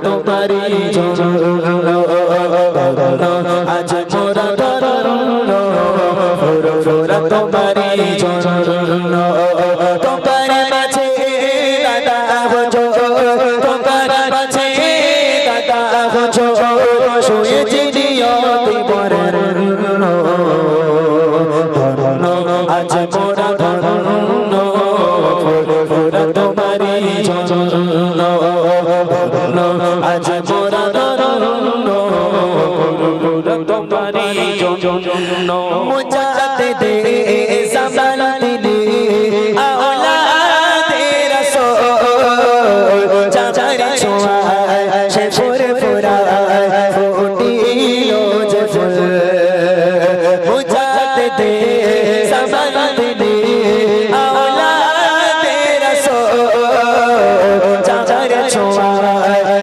তোমারি জন্য আজ মোরা ধন্য ফুরফুরা তোমারি জন্য তোমার মাঝে দাদা হজো তোমার মাঝে দাদা হজো শুয়েছি নিয়তি বরের ধন্য আজ মোরা ধন্য ফুরফুরা তোমারি জন্য আজ মোরা ধন্য ফুরফুরা তোমারি জন্য